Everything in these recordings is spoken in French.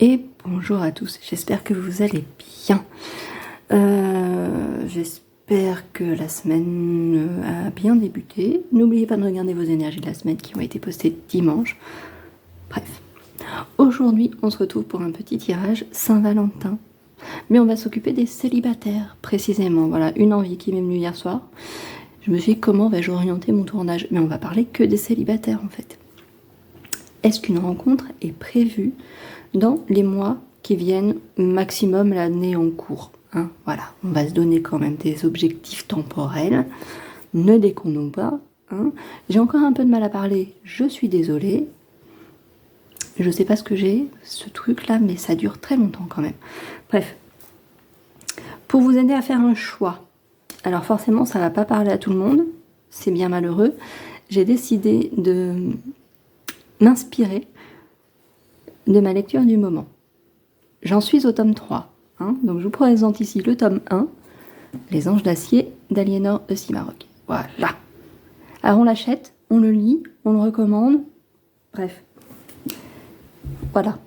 Et bonjour à tous, j'espère que vous allez bien. J'espère que la semaine a bien débuté. N'oubliez pas de regarder vos énergies de la semaine qui ont été postées dimanche. Bref, aujourd'hui on se retrouve pour un petit tirage Saint-Valentin. Mais on va s'occuper des célibataires précisément. Voilà, une envie qui m'est venue hier soir. Je me suis dit comment vais-je orienter mon tournage? Mais on va parler que des célibataires en fait. Est-ce qu'une rencontre est prévue dans les mois qui viennent, maximum l'année en cours, hein? Voilà, on va se donner quand même des objectifs temporels. Ne déconnons pas, hein. J'ai encore un peu de mal à parler, je suis désolée. Je sais pas ce que j'ai, ce truc-là, mais ça dure très longtemps quand même. Bref, pour vous aider à faire un choix, alors forcément ça va pas parler à tout le monde, c'est bien malheureux, j'ai décidé de m'inspirer de ma lecture du moment. J'en suis au tome 3, hein, donc je vous présente ici le tome 1, Les Anges d'Acier d'Aliénor de Cimaroc. Voilà. Alors on l'achète, on le lit, on le recommande, bref. Voilà.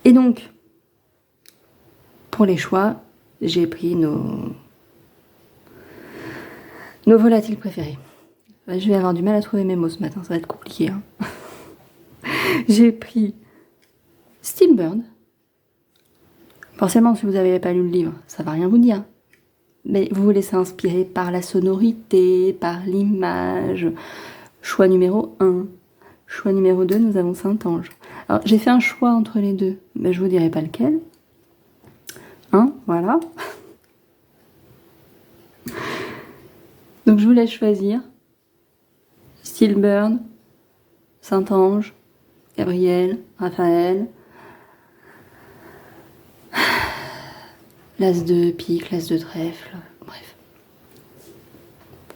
Et donc, pour les choix, j'ai pris nos volatiles préférés. Je vais avoir du mal à trouver mes mots ce matin, ça va être compliqué, hein. J'ai pris Steelbird. Forcément, si vous n'avez pas lu le livre, ça va rien vous dire. Mais vous vous laissez inspirer par la sonorité, par l'image. Choix numéro 1. Choix numéro 2, nous avons Saint-Ange. Alors, j'ai fait un choix entre les deux, mais je vous dirai pas lequel. Hein, voilà. Donc, je vous laisse choisir. Steelbird, Saint-Ange, Gabriel, Raphaël, l'as de pique, l'as de trèfle, bref.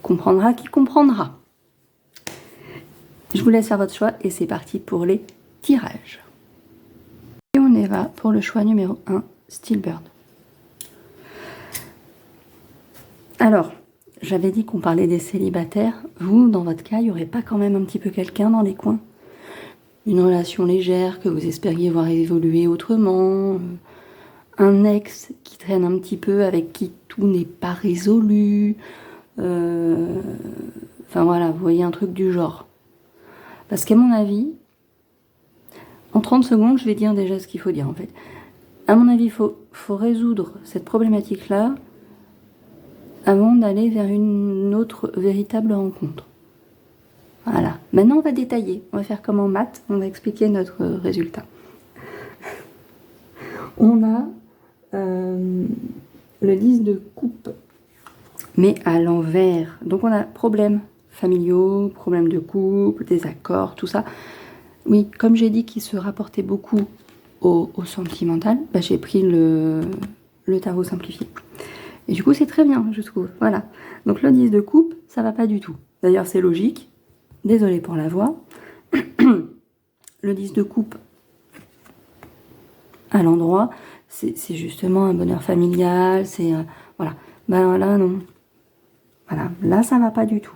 Comprendra qui comprendra. Je vous laisse faire votre choix et c'est parti pour les tirages. Et on y va pour le choix numéro 1, Steelbird. Alors, j'avais dit qu'on parlait des célibataires. Vous, dans votre cas, il n'y aurait pas quand même un petit peu quelqu'un dans les coins? Une relation légère que vous espériez voir évoluer autrement, un ex qui traîne un petit peu, avec qui tout n'est pas résolu. Enfin voilà, vous voyez un truc du genre. Parce qu'à mon avis, en 30 secondes, je vais dire déjà ce qu'il faut dire en fait. À mon avis, il faut résoudre cette problématique-là avant d'aller vers une autre véritable rencontre. Voilà. Maintenant, on va détailler. On va faire comme en maths, on va expliquer notre résultat. On a le 10 de coupe, mais à l'envers. Donc on a problèmes familiaux, problèmes de couple, désaccords, tout ça. Oui, comme j'ai dit qu'il se rapportait beaucoup au sentimental, bah, j'ai pris le tarot simplifié. Et du coup, c'est très bien, je trouve. Voilà. Donc le 10 de coupe, ça va pas du tout. D'ailleurs, c'est logique. Désolée pour la voix. Le 10 de coupe, à l'endroit, c'est justement un bonheur familial, c'est... voilà. Ben là, non. Voilà, là, ça va pas du tout.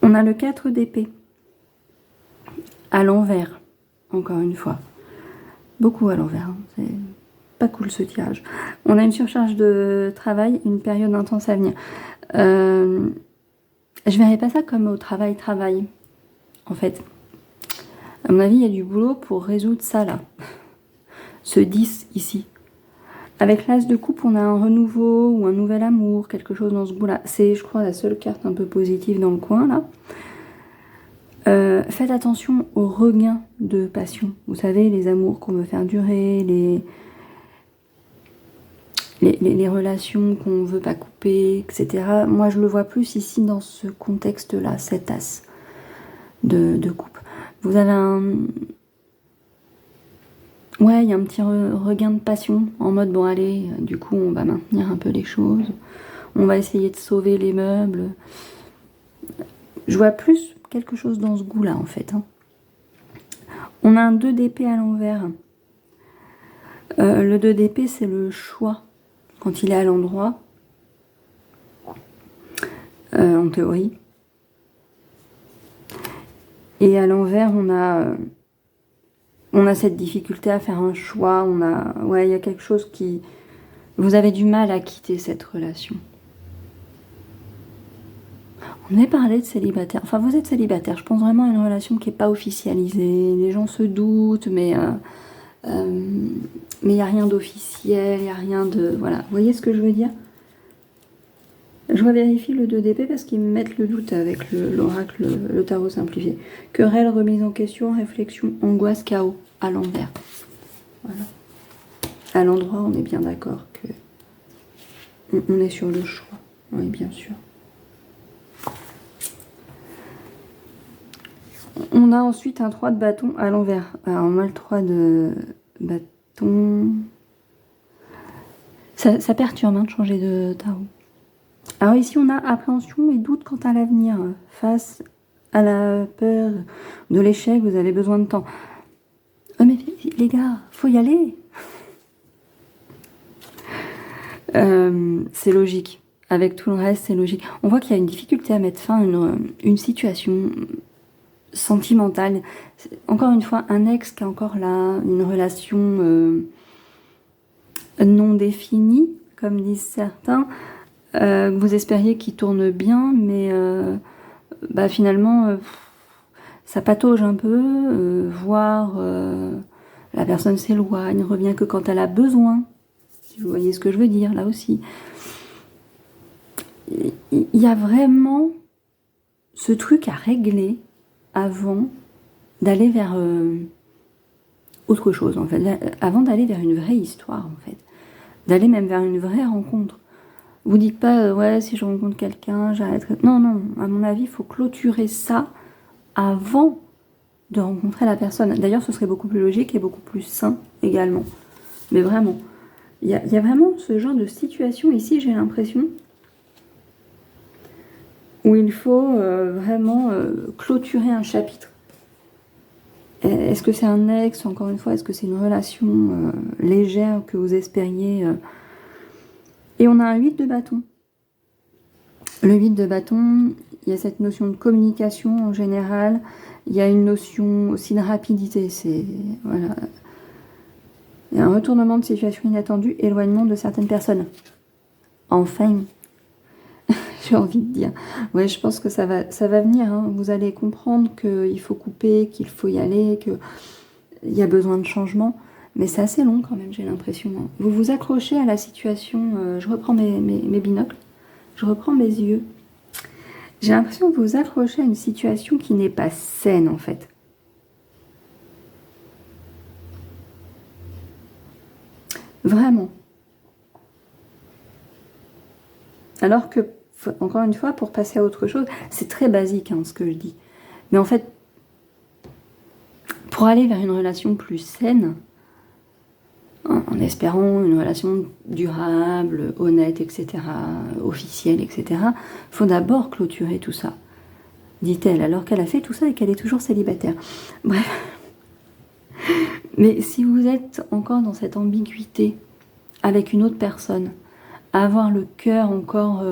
On a le 4 d'épée. À l'envers, encore une fois. Beaucoup à l'envers, hein. C'est pas cool ce tirage. On a une surcharge de travail, une période intense à venir. Je verrais pas ça comme au travail, en fait. À mon avis, il y a du boulot pour résoudre ça, là. Ce 10, ici. Avec l'as de coupe, on a un renouveau ou un nouvel amour, quelque chose dans ce goût-là. C'est, je crois, la seule carte un peu positive dans le coin, là. Faites attention aux regains de passion. Vous savez, les amours qu'on veut faire durer, les relations qu'on veut pas couper, etc. Moi, je le vois plus ici dans ce contexte-là, cet as de coupe. Vous avez un... Ouais, il y a un petit regain de passion, en mode, bon allez, du coup, on va maintenir un peu les choses. On va essayer de sauver les meubles. Je vois plus quelque chose dans ce goût-là, en fait, hein. On a un 2 d'épée à l'envers. Le 2 d'épée, c'est le choix. Quand il est à l'endroit, en théorie. Et à l'envers, on a on a cette difficulté à faire un choix, ouais, il y a quelque chose qui... Vous avez du mal à quitter cette relation. On est parlé de célibataire, enfin vous êtes célibataire, je pense vraiment à une relation qui n'est pas officialisée, les gens se doutent, mais il n'y a rien d'officiel, il n'y a rien de... Voilà, vous voyez ce que je veux dire? Je revérifie le 2 d'épée parce qu'ils me mettent le doute avec l'oracle, le tarot simplifié. Querelle, remise en question, réflexion, angoisse, chaos, à l'envers. Voilà. À l'endroit, on est bien d'accord que on est sur le choix. Oui, bien sûr. On a ensuite un 3 de bâton à l'envers. Alors moi, le 3 de bâton... Ça perturbe hein, de changer de tarot. Alors ici, on a appréhension et doute quant à l'avenir. Face à la peur de l'échec, vous avez besoin de temps. Oh mais les gars, faut y aller. C'est logique. Avec tout le reste, c'est logique. On voit qu'il y a une difficulté à mettre fin à une situation sentimentale. Encore une fois, un ex qui est encore là, une relation non définie, comme disent certains. Vous espériez qu'il tourne bien, mais finalement, ça patauge un peu, voire la personne s'éloigne, revient que quand elle a besoin. Si vous voyez ce que je veux dire, là aussi. Il y a vraiment ce truc à régler avant d'aller vers autre chose, en fait. Avant d'aller vers une vraie histoire, en fait. D'aller même vers une vraie rencontre. Vous dites pas, ouais, si je rencontre quelqu'un, j'arrêterai. Non, non, à mon avis, il faut clôturer ça avant de rencontrer la personne. D'ailleurs, ce serait beaucoup plus logique et beaucoup plus sain également. Mais vraiment, il y a vraiment ce genre de situation ici, j'ai l'impression, où il faut vraiment clôturer un chapitre. Est-ce que c'est un ex, encore une fois, est-ce que c'est une relation légère que vous espériez Et on a un 8 de bâton. Le 8 de bâton, il y a cette notion de communication en général, il y a une notion aussi de rapidité, voilà. Il y a un retournement de situation inattendue, éloignement de certaines personnes. Enfin, j'ai envie de dire. Ouais, je pense que ça va venir, hein. Vous allez comprendre qu'il faut couper, qu'il faut y aller, qu'il y a besoin de changement. Mais c'est assez long quand même, j'ai l'impression. Vous vous accrochez à la situation. Je reprends mes binocles. Je reprends mes yeux. J'ai l'impression que vous vous accrochez à une situation qui n'est pas saine, en fait. Vraiment. Alors que, encore une fois, pour passer à autre chose, c'est très basique, hein, ce que je dis. Mais en fait, pour aller vers une relation plus saine, en espérant une relation durable, honnête, etc., officielle, etc., il faut d'abord clôturer tout ça, dit-elle, alors qu'elle a fait tout ça et qu'elle est toujours célibataire. Bref. Mais si vous êtes encore dans cette ambiguïté avec une autre personne, avoir le cœur encore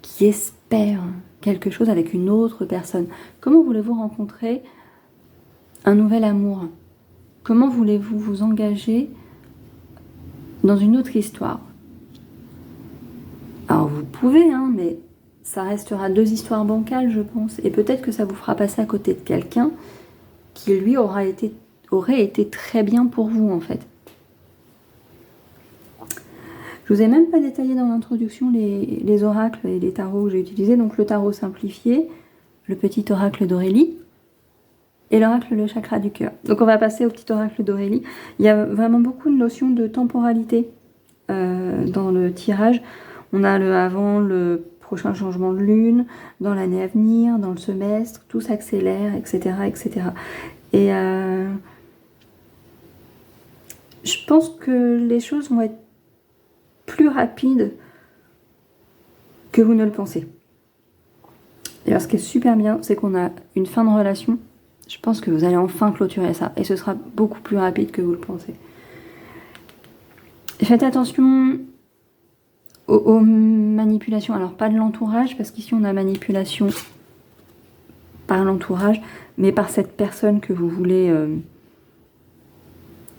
qui espère quelque chose avec une autre personne, comment voulez-vous rencontrer un nouvel amour? Comment voulez-vous vous engager dans une autre histoire? Alors vous pouvez, hein, mais ça restera 2 histoires bancales, je pense. Et peut-être que ça vous fera passer à côté de quelqu'un qui, lui, aurait été très bien pour vous, en fait. Je vous ai même pas détaillé dans l'introduction les oracles et les tarots que j'ai utilisés. Donc le tarot simplifié, le petit oracle d'Aurélie, et l'oracle le chakra du cœur. Donc on va passer au petit oracle d'Aurélie. Il y a vraiment beaucoup de notions de temporalité dans le tirage. On a le avant, le prochain changement de lune, dans l'année à venir, dans le semestre, tout s'accélère, etc., etc. Et je pense que les choses vont être plus rapides que vous ne le pensez. Et alors ce qui est super bien, c'est qu'on a une fin de relation. Je pense que vous allez enfin clôturer ça. Et ce sera beaucoup plus rapide que vous le pensez. Et faites attention aux manipulations. Alors pas de l'entourage, parce qu'ici on a manipulation par l'entourage, mais par cette personne que vous voulez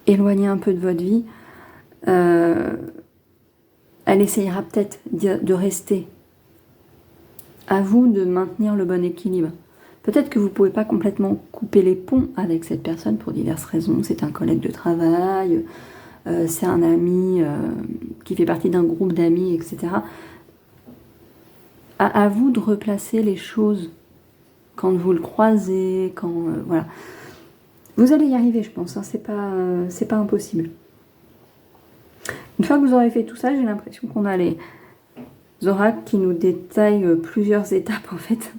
éloigner un peu de votre vie, elle essayera peut-être de rester. À vous de maintenir le bon équilibre. Peut-être que vous ne pouvez pas complètement couper les ponts avec cette personne pour diverses raisons. C'est un collègue de travail, c'est un ami qui fait partie d'un groupe d'amis, etc. À vous de replacer les choses quand vous le croisez, quand voilà. Vous allez y arriver, je pense. Hein, c'est pas impossible. Une fois que vous aurez fait tout ça, j'ai l'impression qu'on a les oracles qui nous détaillent plusieurs étapes en fait.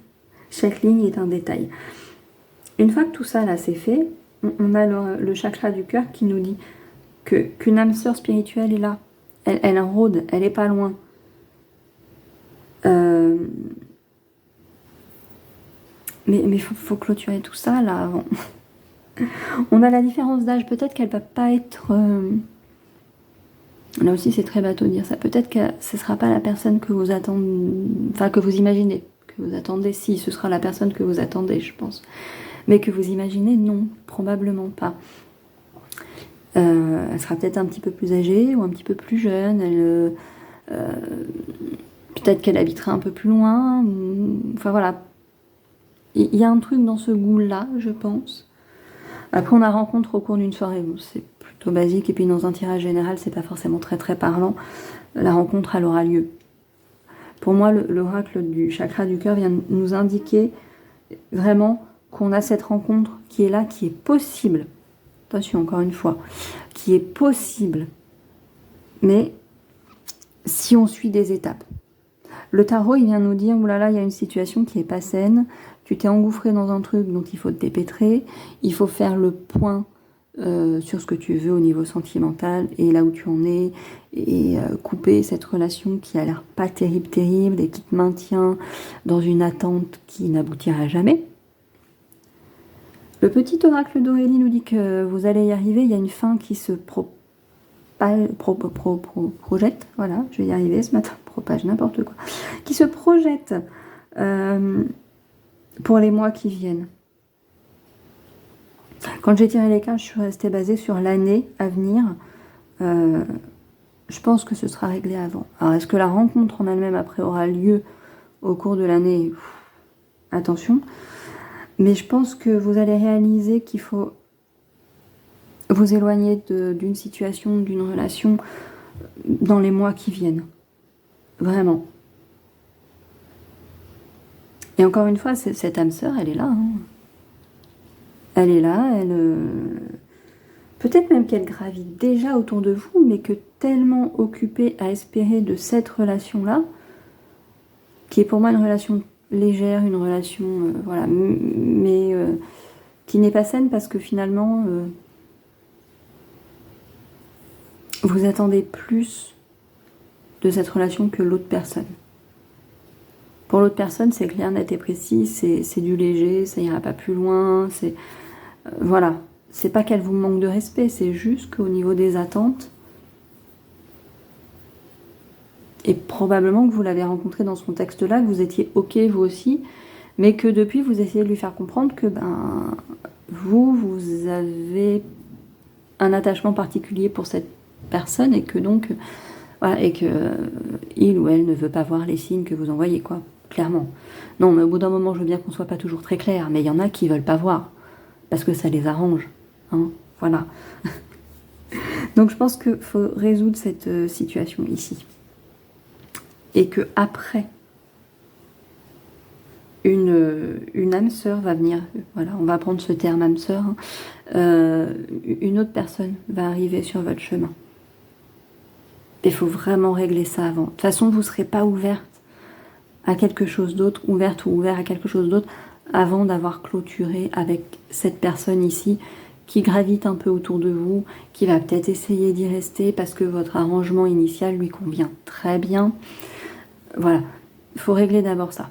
Chaque ligne est un détail. Une fois que tout ça là c'est fait, on a le chakra du cœur qui nous dit qu'une âme sœur spirituelle est là. Elle rôde, elle est pas loin. Mais faut clôturer tout ça là avant. On a la différence d'âge, peut-être qu'elle va pas être... Là aussi c'est très bateau de dire ça, peut-être que ce sera pas la personne que vous attendez, enfin que vous imaginez, que vous attendez, si ce sera la personne que vous attendez je pense. Mais que vous imaginez, non, probablement pas. Elle sera peut-être un petit peu plus âgée ou un petit peu plus jeune, peut-être qu'elle habitera un peu plus loin, enfin voilà. Il y a un truc dans ce goût-là, je pense. Après, on la rencontre au cours d'une soirée, bon, c'est plutôt basique, et puis dans un tirage général, c'est pas forcément très très parlant. La rencontre, elle aura lieu. Pour moi, l'oracle du chakra du cœur vient nous indiquer vraiment qu'on a cette rencontre qui est là, qui est possible. Attention, encore une fois, qui est possible. Mais si on suit des étapes. Le tarot, il vient nous dire, oulala, il y a une situation qui est pas saine, tu t'es engouffré dans un truc dont il faut te dépêtrer, il faut faire le point sur ce que tu veux au niveau sentimental et là où tu en es, et couper cette relation qui a l'air pas terrible et qui te maintient dans une attente qui n'aboutira jamais. Le petit oracle d'Aurélie nous dit que vous allez y arriver, il y a une fin qui se projette, voilà, je vais y arriver ce matin, propage n'importe quoi, qui se projette pour les mois qui viennent. Quand j'ai tiré les cartes, je suis restée basée sur l'année à venir. Je pense que ce sera réglé avant. Alors, est-ce que la rencontre en elle-même après aura lieu au cours de l'année? Attention. Mais je pense que vous allez réaliser qu'il faut vous éloigner d'une situation, d'une relation dans les mois qui viennent. Vraiment. Et encore une fois, cette âme sœur, elle est là. Hein. Elle est là, peut-être même qu'elle gravite déjà autour de vous, mais que tellement occupée à espérer de cette relation-là, qui est pour moi une relation légère, une relation, voilà, mais qui n'est pas saine parce que finalement, vous attendez plus de cette relation que l'autre personne. Pour l'autre personne, c'est clair, net et précis, c'est du léger, ça ira pas plus loin, c'est... voilà, c'est pas qu'elle vous manque de respect, c'est juste qu'au niveau des attentes, et probablement que vous l'avez rencontré dans ce contexte-là, que vous étiez ok vous aussi, mais que depuis vous essayez de lui faire comprendre que vous avez un attachement particulier pour cette personne et que donc, voilà, et que il ou elle ne veut pas voir les signes que vous envoyez, quoi, clairement. Non, mais au bout d'un moment, je veux bien qu'on soit pas toujours très clair, mais il y en a qui veulent pas voir. Parce que ça les arrange, hein, voilà. Donc je pense qu'il faut résoudre cette situation ici. Et que après, une âme sœur va venir, voilà, on va prendre ce terme âme sœur, hein, une autre personne va arriver sur votre chemin. Il faut vraiment régler ça avant. De toute façon, vous ne serez pas ouverte à quelque chose d'autre, ouverte ou ouvert à quelque chose d'autre, avant d'avoir clôturé avec cette personne ici qui gravite un peu autour de vous, qui va peut-être essayer d'y rester parce que votre arrangement initial lui convient très bien. Voilà, il faut régler d'abord ça.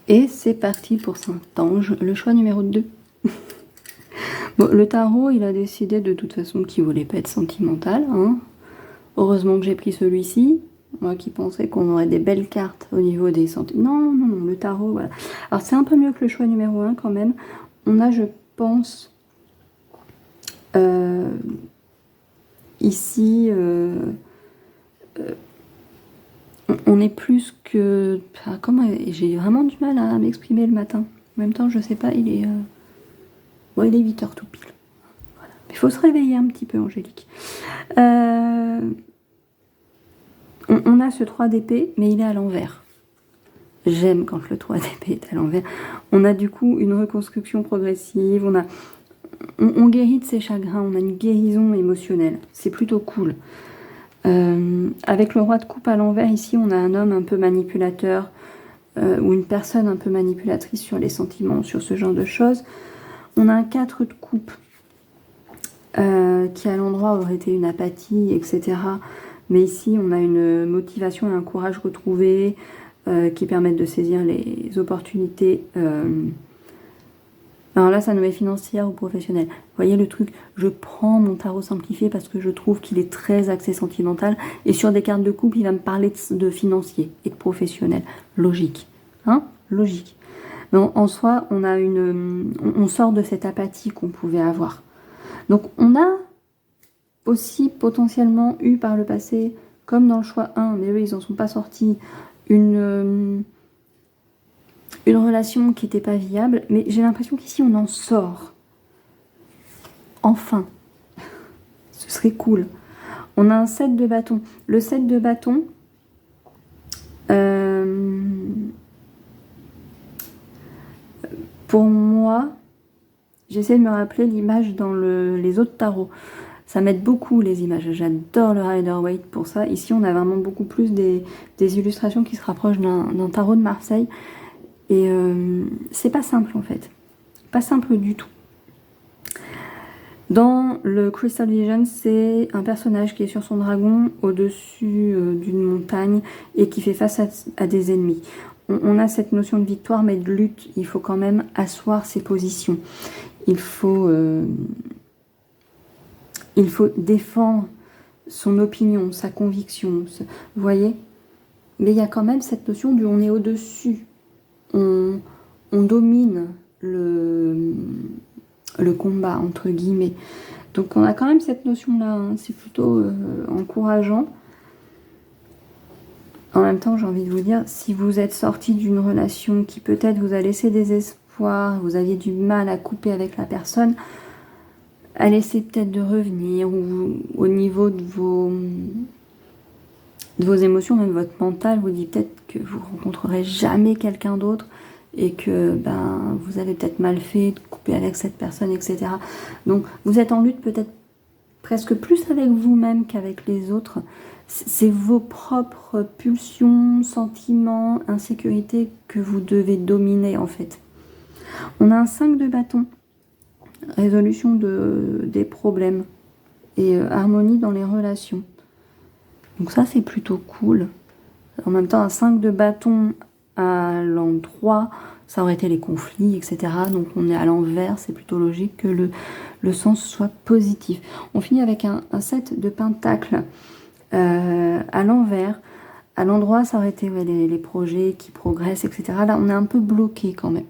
Et c'est parti pour Saint-Ange, le choix numéro 2. Bon, le tarot, il a décidé de toute façon qu'il ne voulait pas être sentimental. Hein. Heureusement que j'ai pris celui-ci. Moi qui pensais qu'on aurait des belles cartes au niveau des sentiments. Non, le tarot, voilà. Alors c'est un peu mieux que le choix numéro 1 quand même. On a, je pense, Ici, on est plus que... Enfin, comment... J'ai vraiment du mal à m'exprimer le matin. En même temps, je sais pas, il est 8h tout pile. Voilà. Il faut se réveiller un petit peu, Angélique. On a ce 3 d'épée, mais il est à l'envers. J'aime quand le 3 d'épée est à l'envers. On a du coup une reconstruction progressive, on guérit de ses chagrins, on a une guérison émotionnelle. C'est plutôt cool. Avec le roi de coupe à l'envers, ici, on a un homme un peu manipulateur ou une personne un peu manipulatrice sur les sentiments, sur ce genre de choses. On a un 4 de coupe qui à l'endroit aurait été une apathie, etc. Mais ici, on a une motivation et un courage retrouvé qui permettent de saisir les opportunités. Alors là, ça nous met financière ou professionnelle. Vous voyez le truc, je prends mon tarot simplifié parce que je trouve qu'il est très axé sentimental. Et sur des cartes de couple, il va me parler de financier et de professionnel. Logique. Hein? Logique. Mais en soi, on sort de cette apathie qu'on pouvait avoir. Donc on a aussi potentiellement eu par le passé, comme dans le choix 1, mais eux ils n'en sont pas sortis, une relation qui n'était pas viable, mais j'ai l'impression qu'ici on en sort. Enfin. Ce serait cool. On a un 7 de bâton. Le 7 de bâton, pour moi, j'essaie de me rappeler l'image dans les autres tarots. Ça m'aide beaucoup les images. J'adore le Rider-Waite pour ça. Ici, on a vraiment beaucoup plus des illustrations qui se rapprochent d'un tarot de Marseille. Et c'est pas simple en fait. Pas simple du tout. Dans le Crystal Vision, c'est un personnage qui est sur son dragon au-dessus d'une montagne et qui fait face à des ennemis. On a cette notion de victoire mais de lutte. Il faut quand même asseoir ses positions. Il faut défendre son opinion, sa conviction. Vous voyez? Mais il y a quand même cette notion du on est au-dessus. On domine le combat, entre guillemets. Donc on a quand même cette notion-là. Hein. C'est plutôt encourageant. En même temps, j'ai envie de vous dire, si vous êtes sorti d'une relation qui peut-être vous a laissé des espoirs, vous aviez du mal à couper avec la personne, elle essaie peut-être de revenir, ou au niveau de vos émotions, même votre mental, vous dit peut-être que vous rencontrerez jamais quelqu'un d'autre et que vous avez peut-être mal fait de couper avec cette personne, etc. Donc vous êtes en lutte peut-être presque plus avec vous-même qu'avec les autres. C'est vos propres pulsions, sentiments, insécurités que vous devez dominer en fait. On a un 5 de bâton. Résolution des problèmes et harmonie dans les relations. Donc ça, c'est plutôt cool. En même temps, un 5 de bâton à l'endroit, ça aurait été les conflits, etc. Donc on est à l'envers, c'est plutôt logique que le sens soit positif. On finit avec un 7 de pentacle à l'envers. À l'endroit, ça aurait été les projets qui progressent, etc. Là, on est un peu bloqué quand même.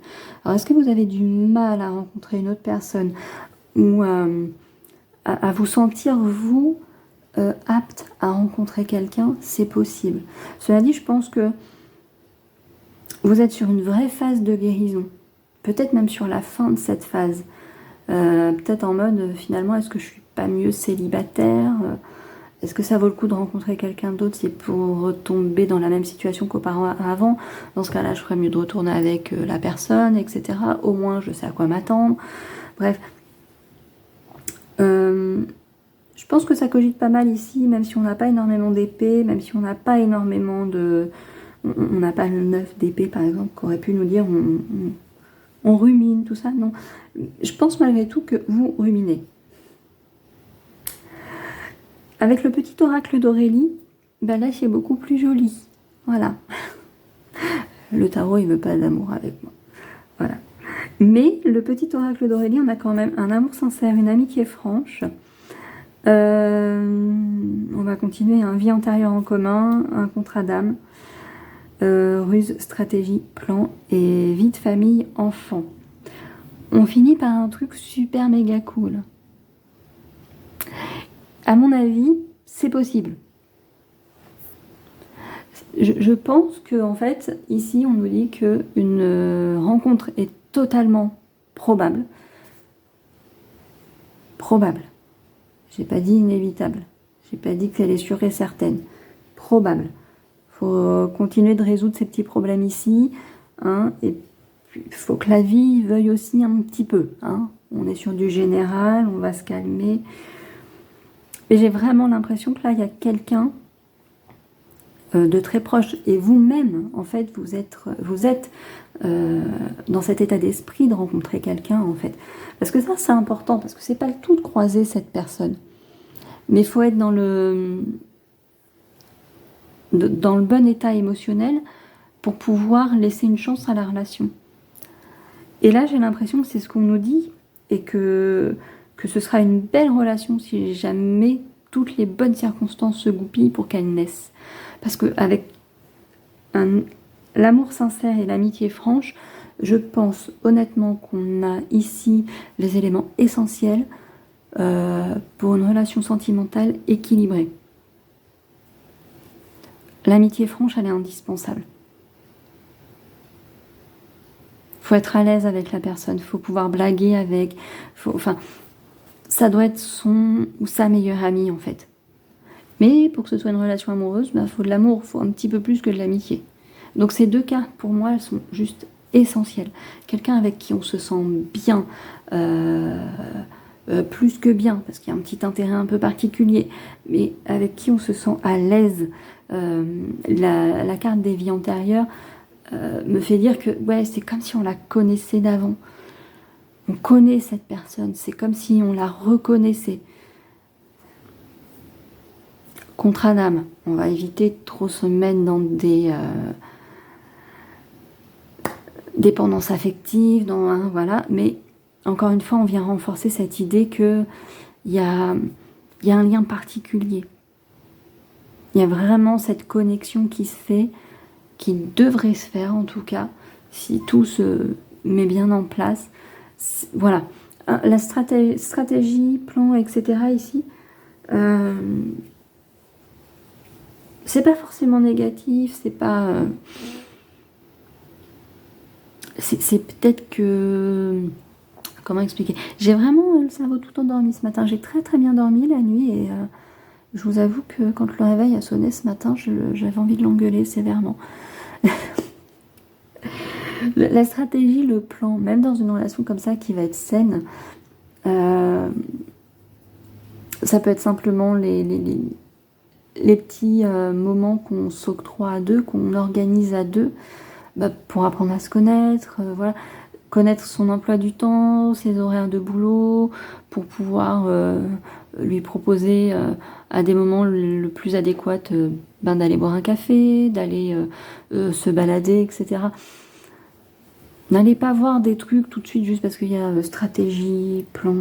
Alors, est-ce que vous avez du mal à rencontrer une autre personne ou à vous sentir, vous, apte à rencontrer quelqu'un? C'est possible. Cela dit, je pense que vous êtes sur une vraie phase de guérison. Peut-être même sur la fin de cette phase. Peut-être en mode, finalement, est-ce que je suis pas mieux célibataire? Est-ce que ça vaut le coup de rencontrer quelqu'un d'autre si pour retomber dans la même situation qu'auparavant? Dans ce cas-là, je ferais mieux de retourner avec la personne, etc. Au moins, je sais à quoi m'attendre. Bref. Je pense que ça cogite pas mal ici, même si on n'a pas énormément d'épée, même si on n'a pas énormément de... On n'a pas le 9 d'épée, par exemple, qui aurait pu nous dire on rumine, tout ça. Non. Je pense malgré tout que vous ruminez. Avec le petit oracle d'Aurélie, là c'est beaucoup plus joli. Voilà. Le tarot, il veut pas d'amour avec moi. Voilà. Mais le petit oracle d'Aurélie, on a quand même un amour sincère, une amitié franche. On va continuer. Un vie antérieure en commun, un contrat d'âme, ruse, stratégie, plan et vie de famille, enfant. On finit par un truc super méga cool. à mon avis, c'est possible. Je pense que en fait, ici, on nous dit qu'une rencontre est totalement probable. Probable. J'ai pas dit inévitable. J'ai pas dit qu'elle est sûre et certaine. Probable. Faut continuer de résoudre ces petits problèmes ici, hein, et puis il faut que la vie veuille aussi un petit peu, hein. On est sur du général, on va se calmer. Et j'ai vraiment l'impression que là, il y a quelqu'un de très proche. Et vous-même, en fait, vous êtes dans cet état d'esprit de rencontrer quelqu'un, en fait. Parce que ça, c'est important, parce que c'est pas le tout de croiser cette personne. Mais il faut être dans le bon état émotionnel pour pouvoir laisser une chance à la relation. Et là, j'ai l'impression que c'est ce qu'on nous dit, et que ce sera une belle relation si jamais toutes les bonnes circonstances se goupillent pour qu'elle naisse. Parce qu'avec l'amour sincère et l'amitié franche, je pense honnêtement qu'on a ici les éléments essentiels pour une relation sentimentale équilibrée. L'amitié franche, elle est indispensable. Faut être à l'aise avec la personne, faut pouvoir blaguer avec, enfin, ça doit être son ou sa meilleure amie en fait. Mais pour que ce soit une relation amoureuse, il faut de l'amour, il faut un petit peu plus que de l'amitié. Donc ces deux cartes, pour moi, elles sont juste essentielles. Quelqu'un avec qui on se sent bien, plus que bien, parce qu'il y a un petit intérêt un peu particulier, mais avec qui on se sent à l'aise. La carte des vies antérieures me fait dire que ouais, c'est comme si on la connaissait d'avant. On connaît cette personne, c'est comme si on la reconnaissait. Contrat d'âme, on va éviter de trop se mettre dans des dépendances affectives, voilà, mais encore une fois, on vient renforcer cette idée qu'il y a un lien particulier. Il y a vraiment cette connexion qui se fait, qui devrait se faire en tout cas, si tout se met bien en place. Voilà, la stratégie, plan, etc. ici, c'est pas forcément négatif, c'est pas... c'est peut-être que... Comment expliquer? J'ai vraiment le cerveau tout endormi ce matin. J'ai très très bien dormi la nuit et je vous avoue que quand le réveil a sonné ce matin, j'avais envie de l'engueuler sévèrement. La stratégie, le plan, même dans une relation comme ça qui va être saine, ça peut être simplement les petits moments qu'on s'octroie à deux, qu'on organise à deux, pour apprendre à se connaître, voilà, connaître son emploi du temps, ses horaires de boulot, pour pouvoir lui proposer à des moments le plus adéquat d'aller boire un café, d'aller se balader, etc. N'allez pas voir des trucs tout de suite juste parce qu'il y a stratégie, plan,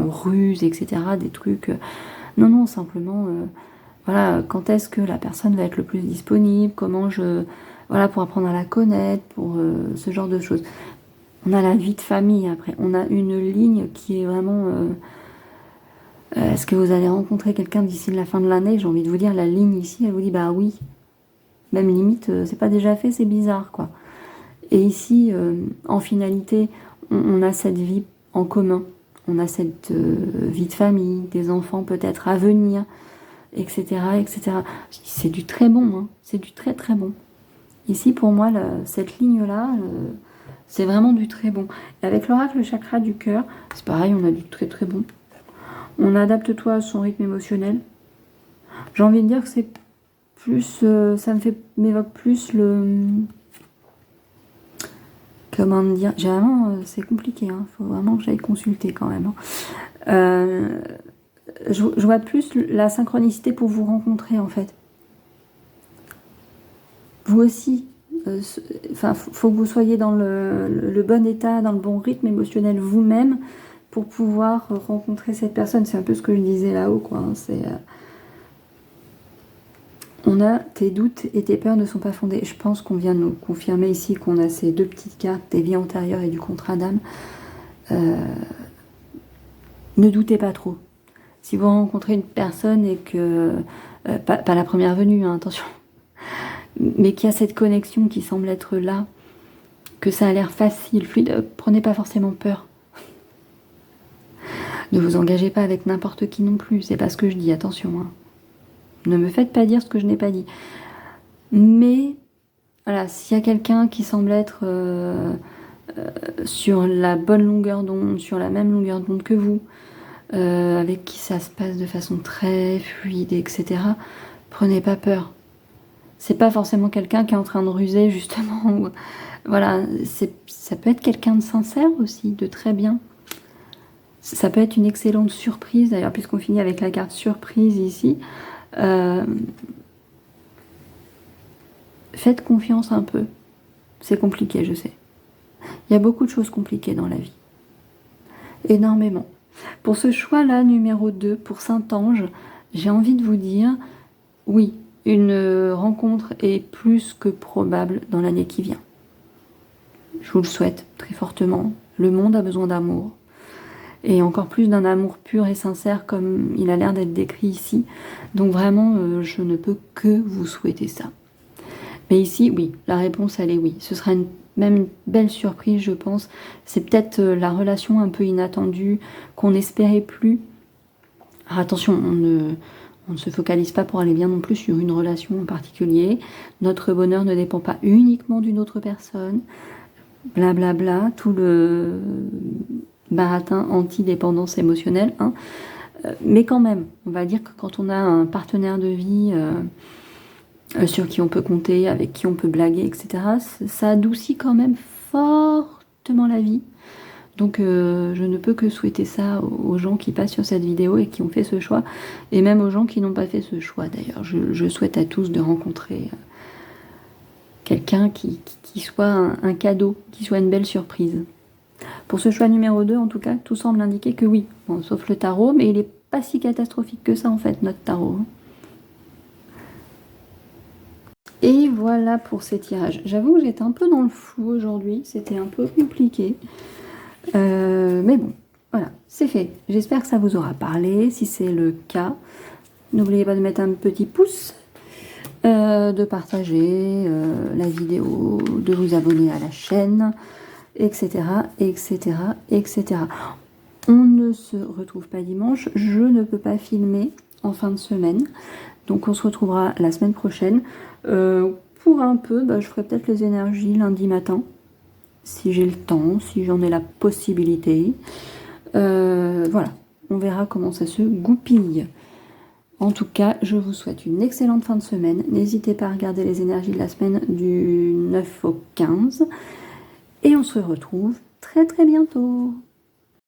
ruse, etc. Des trucs... non, non, simplement... voilà, quand est-ce que la personne va être le plus disponible, comment voilà, pour apprendre à la connaître, pour ce genre de choses. On a la vie de famille après, on a une ligne qui est vraiment... est-ce que vous allez rencontrer quelqu'un d'ici la fin de l'année? J'ai envie de vous dire, la ligne ici, elle vous dit bah oui. Même limite, c'est pas déjà fait, c'est bizarre, quoi. Et ici, en finalité, on a cette vie en commun. On a cette vie de famille, des enfants peut-être à venir, etc., etc. C'est du très bon, hein. C'est du très très bon. Ici, pour moi, cette ligne-là, c'est vraiment du très bon. Et avec l'oracle chakra du cœur, c'est pareil, on a du très très bon. On adapte-toi à son rythme émotionnel. J'ai envie de dire que c'est plus... ça m'évoque plus le... Comment dire? J'ai vraiment... c'est compliqué, hein. Faut vraiment que j'aille consulter quand même, hein. Je vois plus la synchronicité pour vous rencontrer, en fait. Vous aussi, faut que vous soyez dans le bon état, dans le bon rythme émotionnel vous-même pour pouvoir rencontrer cette personne. C'est un peu ce que je disais là-haut, quoi, hein. C'est... on a tes doutes et tes peurs ne sont pas fondés. Je pense qu'on vient de nous confirmer ici qu'on a ces deux petites cartes des vies antérieures et du contrat d'âme. Ne doutez pas trop. Si vous rencontrez une personne et que, pas la première venue, hein, attention, mais qu'il y a cette connexion qui semble être là, que ça a l'air facile, fluide, prenez pas forcément peur. Ne vous engagez pas avec n'importe qui non plus, c'est pas ce que je dis, attention. Hein. Ne me faites pas dire ce que je n'ai pas dit. Mais, voilà, s'il y a quelqu'un qui semble être sur la bonne longueur d'onde, sur la même longueur d'onde que vous, avec qui ça se passe de façon très fluide, etc., prenez pas peur. C'est pas forcément quelqu'un qui est en train de ruser, justement. Ou, voilà, ça peut être quelqu'un de sincère aussi, de très bien. Ça peut être une excellente surprise, d'ailleurs, puisqu'on finit avec la carte surprise ici. Faites confiance un peu. C'est compliqué, je sais. Il y a beaucoup de choses compliquées dans la vie. Énormément. Pour ce choix-là, numéro 2, pour Saint-Ange, j'ai envie de vous dire, oui, une rencontre est plus que probable dans l'année qui vient. Je vous le souhaite très fortement. Le monde a besoin d'amour. Et encore plus d'un amour pur et sincère comme il a l'air d'être décrit ici. Donc vraiment, je ne peux que vous souhaiter ça. Mais ici, oui, la réponse, elle est oui. Ce sera même une belle surprise, je pense. C'est peut-être la relation un peu inattendue qu'on n'espérait plus. Alors attention, on ne se focalise pas pour aller bien non plus sur une relation en particulier. Notre bonheur ne dépend pas uniquement d'une autre personne. Blablabla, bla bla, tout le baratin anti-dépendance émotionnelle. Hein. Mais quand même, on va dire que quand on a un partenaire de vie sur qui on peut compter, avec qui on peut blaguer, etc., ça adoucit quand même fortement la vie. Donc je ne peux que souhaiter ça aux gens qui passent sur cette vidéo et qui ont fait ce choix, et même aux gens qui n'ont pas fait ce choix d'ailleurs. Je souhaite à tous de rencontrer quelqu'un qui soit un cadeau, qui soit une belle surprise. Pour ce choix numéro 2, en tout cas, tout semble indiquer que oui, bon, sauf le tarot, mais il n'est pas si catastrophique que ça en fait, notre tarot. Et voilà pour ces tirages. J'avoue que j'étais un peu dans le flou aujourd'hui, c'était un peu compliqué. Mais bon, voilà, c'est fait. J'espère que ça vous aura parlé. Si c'est le cas, n'oubliez pas de mettre un petit pouce, de partager la vidéo, de vous abonner à la chaîne, etc., etc., etc. On ne se retrouve pas dimanche. Je ne peux pas filmer en fin de semaine. Donc on se retrouvera la semaine prochaine. Pour un peu, je ferai peut-être les énergies lundi matin. Si j'ai le temps, si j'en ai la possibilité. Voilà, on verra comment ça se goupille. En tout cas, je vous souhaite une excellente fin de semaine. N'hésitez pas à regarder les énergies de la semaine du 9 au 15. Et on se retrouve très très bientôt.